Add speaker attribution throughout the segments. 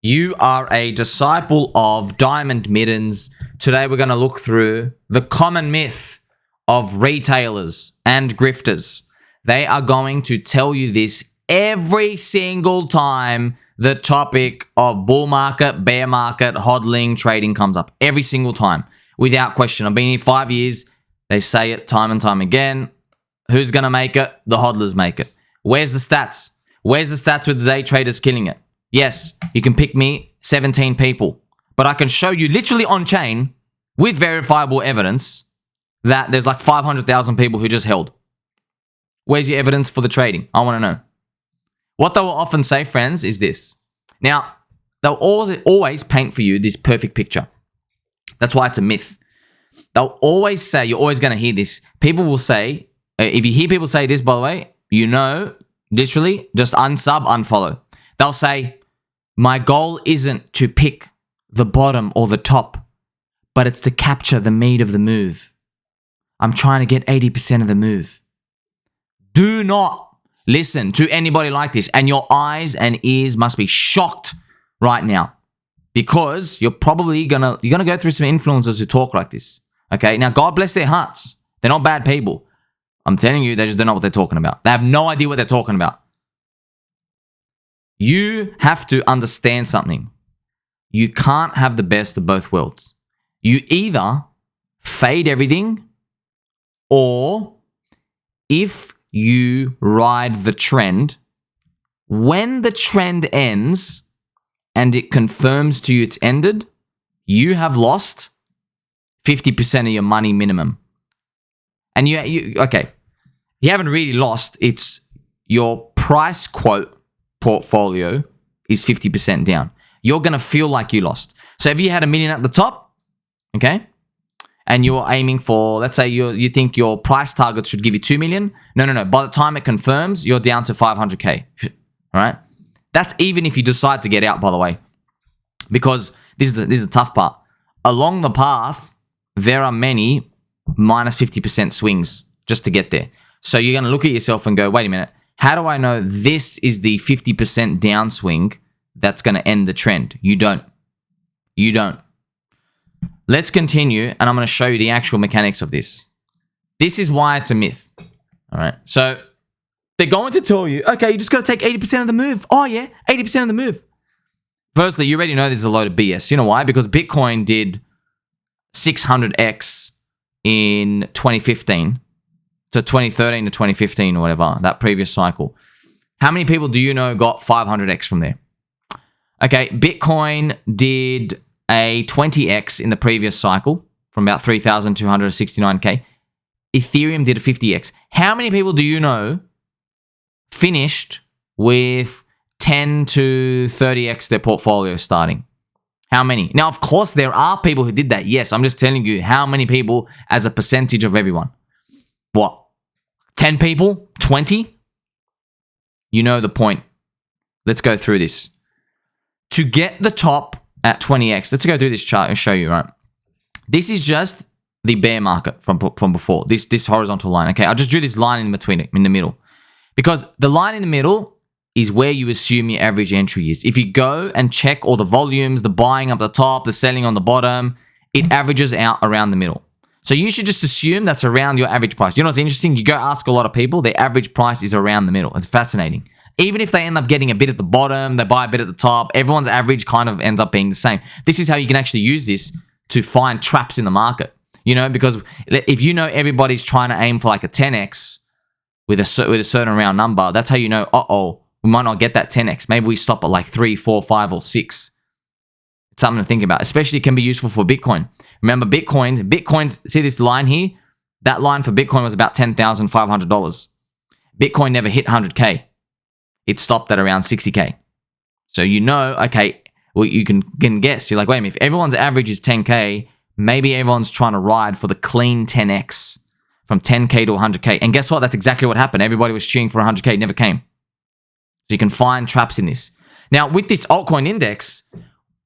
Speaker 1: You are a disciple of Diamond Middens. Today we're going to look through the common myth of retailers and grifters. They are going to tell you this every single time the topic of bull market, bear market, hodling, trading comes up. Every single time, without question. I've been here 5 years. They say it time and time again. Who's going to make it? The hodlers make it. Where's the stats? Where's the stats with the day traders killing it? Yes, you can pick me 17 people, but I can show you literally on chain with verifiable evidence that there's like 500,000 people who just held. Where's your evidence for the trading? I want to know. What they will often say, friends, is this. Now, they'll always paint for you this perfect picture. That's why it's a myth. They'll always say, you're always going to hear this. People will say, if you hear people say this, by the way, you know, literally, just unsub, unfollow. They'll say, my goal isn't to pick the bottom or the top, but it's to capture the meat of the move. I'm trying to get 80% of the move. Do not listen to anybody like this, and your eyes and ears must be shocked right now because you're probably gonna go through some influencers who talk like this. Okay, now God bless their hearts. They're not bad people. I'm telling you, they just don't know what they're talking about. They have no idea what they're talking about. You have to understand something. You can't have the best of both worlds. You either fade everything, or if you ride the trend, when the trend ends and it confirms to you it's ended, you have lost 50% of your money minimum. And you haven't really lost. It's your price quote portfolio is 50% down. You're going to feel like you lost. So if you had $1 million at the top, okay, and you're aiming for, let's say you think your price target should give you 2 million. No. By the time it confirms, you're down to 500K. All right. That's even if you decide to get out, by the way, because this is the tough part. Along the path, there are many minus 50% swings just to get there. So you're going to look at yourself and go, wait a minute. How do I know this is the 50% downswing that's going to end the trend? You don't. Let's continue, and I'm going to show you the actual mechanics of this. This is why it's a myth. All right. So they're going to tell you, okay, you just got to take 80% of the move. Oh, yeah, 80% of the move. Firstly, you already know this is a load of BS. You know why? Because Bitcoin did 600x in 2015. To 2013 to 2015 or whatever, that previous cycle. How many people do you know got 500x from there? Okay, Bitcoin did a 20x in the previous cycle from about 3,269K. Ethereum did a 50x. How many people do you know finished with 10 to 30x their portfolio starting? How many? Now, of course, there are people who did that. Yes, I'm just telling you how many people as a percentage of everyone. What? 10 people? 20? You know the point. Let's go through this. To get the top at 20x, let's go through this chart and show you, right? This is just the bear market from before. This horizontal line, okay? I just drew this line in between it, in the middle. Because the line in the middle is where you assume your average entry is. If you go and check all the volumes, the buying up the top, the selling on the bottom, it averages out around the middle. So you should just assume that's around your average price. You know what's interesting? You go ask a lot of people, their average price is around the middle. It's fascinating. Even if they end up getting a bit at the bottom, they buy a bit at the top, everyone's average kind of ends up being the same. This is how you can actually use this to find traps in the market. You know, because if you know everybody's trying to aim for like a 10x with a certain round number, that's how you know, we might not get that 10x. Maybe we stop at like 3, 4, 5, or 6. It's something to think about. Especially it can be useful for Bitcoin. Remember, Bitcoin's, see this line here? That line for Bitcoin was about $10,500. Bitcoin never hit 100K. It stopped at around 60K. So you know, okay, well, you can guess. You're like, wait a minute, if everyone's average is 10K, maybe everyone's trying to ride for the clean 10X from 10K to 100K. And guess what? That's exactly what happened. Everybody was cheering for 100K, never came. So you can find traps in this. Now, with this altcoin index,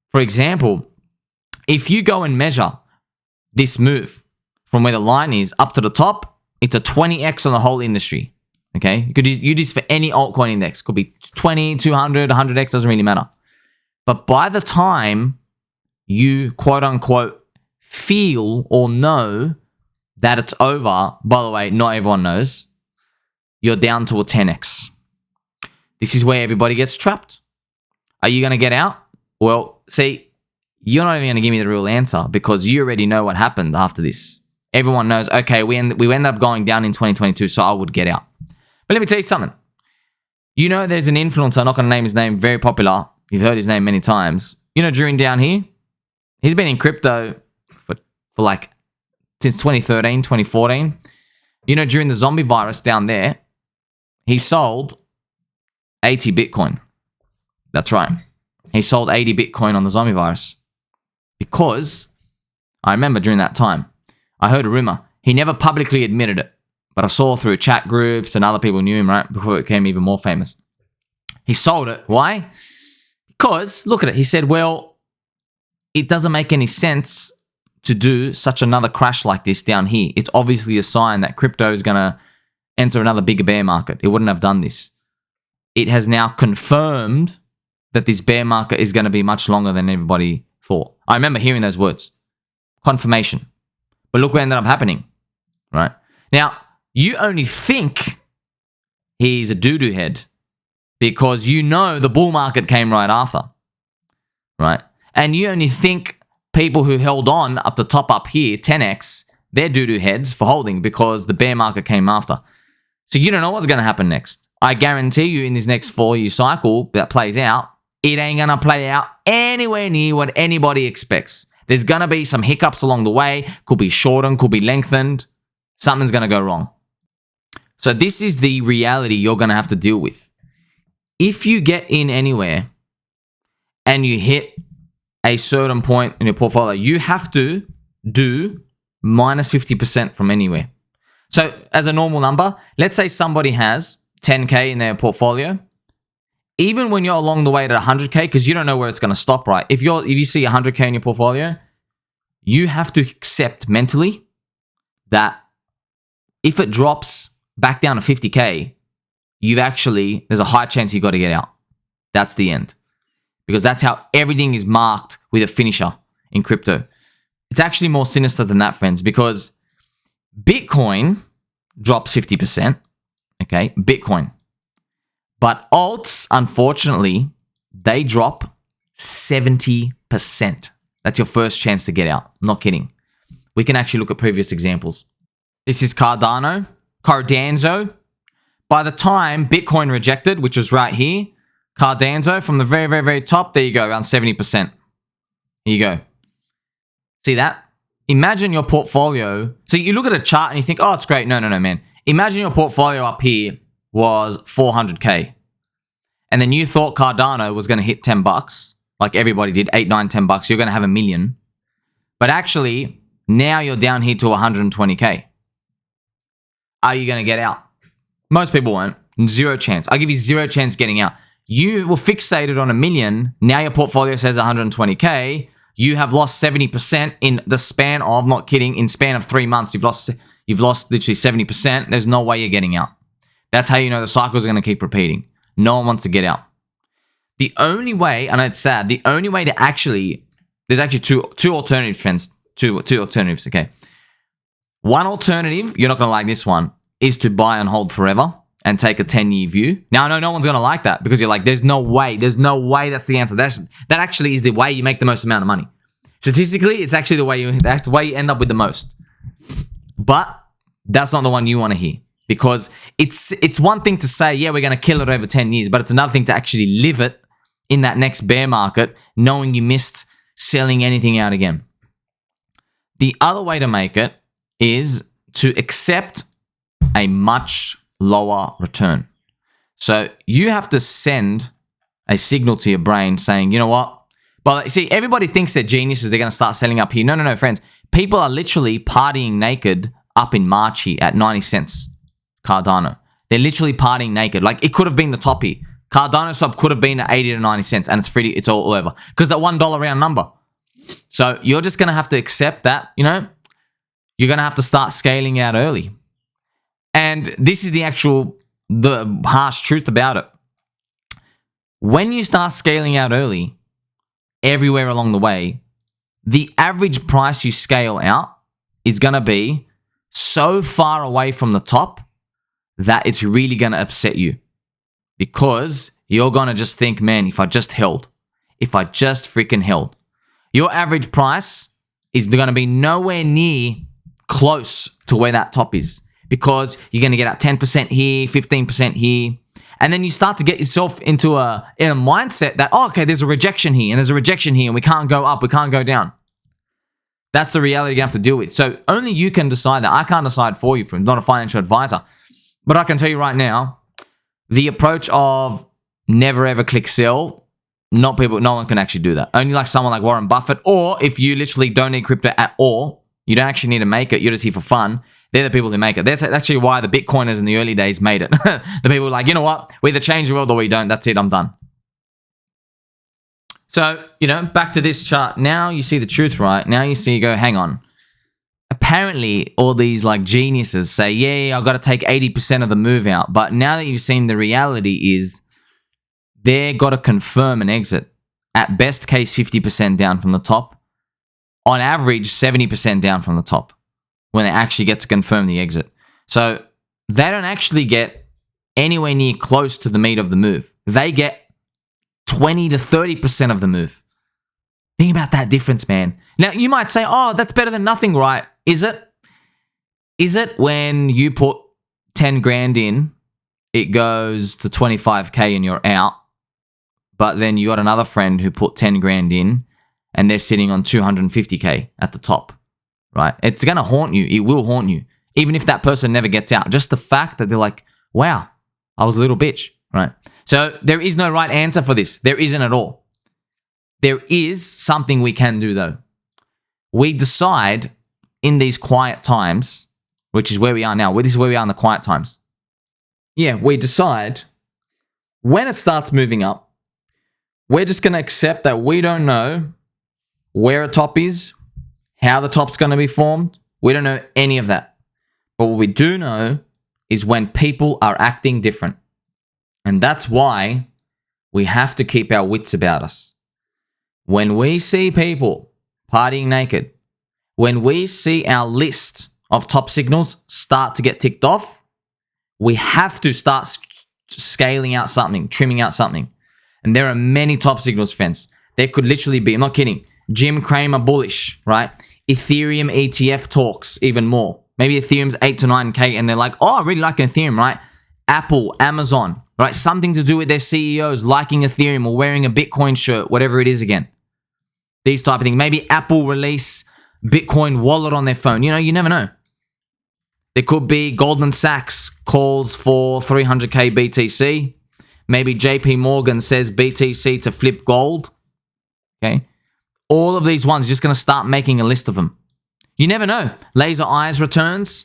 Speaker 1: for example, if you go and measure this move from where the line is up to the top, it's a 20x on the whole industry. Okay, you could use this for any altcoin index. Could be 20, 200, 100x, doesn't really matter. But by the time you quote unquote feel or know that it's over, by the way, not everyone knows, you're down to a 10x. This is where everybody gets trapped. Are you going to get out? Well, see, you're not even going to give me the real answer because you already know what happened after this. Everyone knows, okay, we ended up going down in 2022, so I would get out. But let me tell you something. You know there's an influencer, I'm not going to name his name, very popular. You've heard his name many times. You know, during down here, he's been in crypto for like since 2013, 2014. You know, during the zombie virus down there, he sold 80 Bitcoin. That's right. He sold 80 Bitcoin on the zombie virus. Because I remember during that time, I heard a rumor. He never publicly admitted it, but I saw through chat groups and other people knew him, right? Before it became even more famous. He sold it. Why? Because, look at it. He said, well, it doesn't make any sense to do such another crash like this down here. It's obviously a sign that crypto is going to enter another bigger bear market. It wouldn't have done this. It has now confirmed that this bear market is going to be much longer than everybody thought. I remember hearing those words. Confirmation. But look what ended up happening, right? Now, you only think he's a doo-doo head because you know the bull market came right after, right? And you only think people who held on up the top up here, 10x, they're doo-doo heads for holding because the bear market came after. So you don't know what's going to happen next. I guarantee you in this next 4-year cycle that plays out, it ain't going to play out anywhere near what anybody expects. There's going to be some hiccups along the way. Could be shortened, could be lengthened. Something's going to go wrong. So this is the reality you're going to have to deal with. If you get in anywhere and you hit a certain point in your portfolio, you have to do minus 50% from anywhere. So as a normal number, let's say somebody has 10K in their portfolio. Even when you're along the way to 100K, because you don't know where it's going to stop, right? If you see 100K in your portfolio, you have to accept mentally that if it drops back down to 50K, there's a high chance you got to get out. That's the end. Because that's how everything is marked with a finisher in crypto. It's actually more sinister than that, friends, because Bitcoin drops 50%. Okay, Bitcoin. But alts, unfortunately, they drop 70%. That's your first chance to get out. I'm not kidding. We can actually look at previous examples. This is Cardano. By the time Bitcoin rejected, which was right here, Cardano from the very, very, very top, there you go, around 70%. Here you go. See that? Imagine your portfolio. So you look at a chart and you think, oh, it's great. No, man. Imagine your portfolio up here was 400K. And then you thought Cardano was going to hit $10, like everybody did, 8, 9, $10. You're going to have $1 million. But actually, now you're down here to 120K. Are you going to get out? Most people won't. Zero chance. I'll give you zero chance getting out. You were fixated on $1 million. Now your portfolio says 120K. You have lost 70% in the span of, not kidding, in span of 3 months. You've lost literally 70%. There's no way you're getting out. That's how you know the cycle is going to keep repeating. No one wants to get out. The only way, I know it's sad, the only way to there's actually two alternatives, friends. Two alternatives, okay? One alternative, you're not going to like this one, is to buy and hold forever and take a 10-year view. Now, I know no one's going to like that because you're like, there's no way that's the answer. That actually is the way you make the most amount of money. Statistically, it's actually that's the way you end up with the most. But that's not the one you want to hear because it's one thing to say, yeah, we're going to kill it over 10 years, but it's another thing to actually live it in that next bear market, knowing you missed selling anything out again. The other way to make it is to accept a much lower return. So you have to send a signal to your brain saying, you know what? But see, everybody thinks they're geniuses. They're going to start selling up here. No, friends. People are literally partying naked up in March here at 90 cents. Cardano. They're literally partying naked. Like it could have been the top here. Cardano swap could have been at 80 to 90 cents and it's all over. Because that $1 round number. So you're just going to have to accept that, you're going to have to start scaling out early. And this is the harsh truth about it. When you start scaling out early, everywhere along the way, the average price you scale out is going to be so far away from the top that it's really going to upset you, because you're going to just think, man, if I just freaking held, your average price is going to be nowhere near close to where that top is, because you're going to get out 10% here, 15% here. And then you start to get yourself into a mindset that, oh, okay, there's a rejection here and there's a rejection here and we can't go up, we can't go down. That's the reality you have to deal with. So only you can decide that. I can't decide for you. I'm not a financial advisor. But I can tell you right now, the approach of never ever click sell, no one can actually do that. Only like someone like Warren Buffett, or if you literally don't need crypto at all, you don't actually need to make it, you're just here for fun, they're the people who make it. That's actually why the Bitcoiners in the early days made it. The people who are like, you know what, we either change the world or we don't. That's it, I'm done. So, back to this chart. Now you see the truth, right? Now you go, hang on. Apparently, all these like geniuses say, yeah, I've got to take 80% of the move out. But now that you've seen the reality is they've got to confirm an exit. At best case, 50% down from the top. On average, 70% down from the top when they actually get to confirm the exit. So they don't actually get anywhere near close to the meat of the move. They get 20 to 30% of the move. Think about that difference, man. Now, you might say, oh, that's better than nothing, right? Is it? Is it when you put 10 grand in, it goes to 25K and you're out, but then you got another friend who put 10 grand in and they're sitting on 250K at the top, right? It's going to haunt you. It will haunt you. Even if that person never gets out. Just the fact that they're like, wow, I was a little bitch, right? So there is no right answer for this. There isn't at all. There is something we can do though. We decide in these quiet times, which is where we are now. This is where we are in the quiet times. Yeah, we decide when it starts moving up, we're just going to accept that we don't know where a top is, how the top's going to be formed. We don't know any of that. But what we do know is when people are acting different. And that's why we have to keep our wits about us. When we see people partying naked, when we see our list of top signals start to get ticked off, we have to start scaling out something, trimming out something. And there are many top signals, friends. There could literally be, I'm not kidding, Jim Cramer bullish, right? Ethereum ETF talks even more. Maybe Ethereum's 8 to 9K and they're like, oh, I really like Ethereum, right? Apple, Amazon, right? Something to do with their CEOs liking Ethereum or wearing a Bitcoin shirt, whatever it is again. These type of things. Maybe Apple release Bitcoin wallet on their phone. You never know. There could be Goldman Sachs calls for 300K BTC. Maybe JP Morgan says BTC to flip gold. Okay. All of these ones, just going to start making a list of them. You never know. Laser Eyes returns.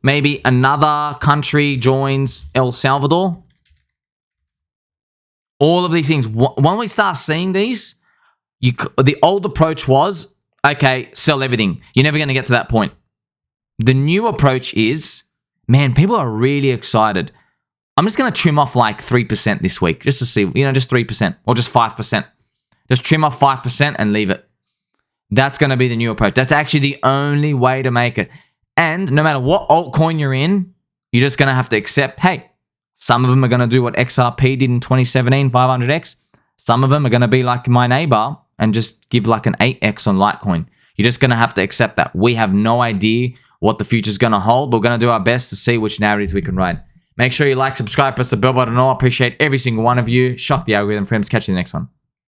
Speaker 1: Maybe another country joins El Salvador. All of these things. When we start seeing these, the old approach was, okay, sell everything. You're never going to get to that point. The new approach is, man, people are really excited. I'm just going to trim off like 3% this week just to see, just 3% or just 5%. Just trim off 5% and leave it. That's going to be the new approach. That's actually the only way to make it. And no matter what altcoin you're in, you're just going to have to accept, hey, some of them are going to do what XRP did in 2017, 500x. Some of them are going to be like my neighbor and just give like an 8x on Litecoin. You're just going to have to accept that. We have no idea what the future's going to hold, but we're going to do our best to see which narratives we can ride. Make sure you like, subscribe, press the bell button. I appreciate every single one of you. Shock the algorithm, friends. Catch you in the next one.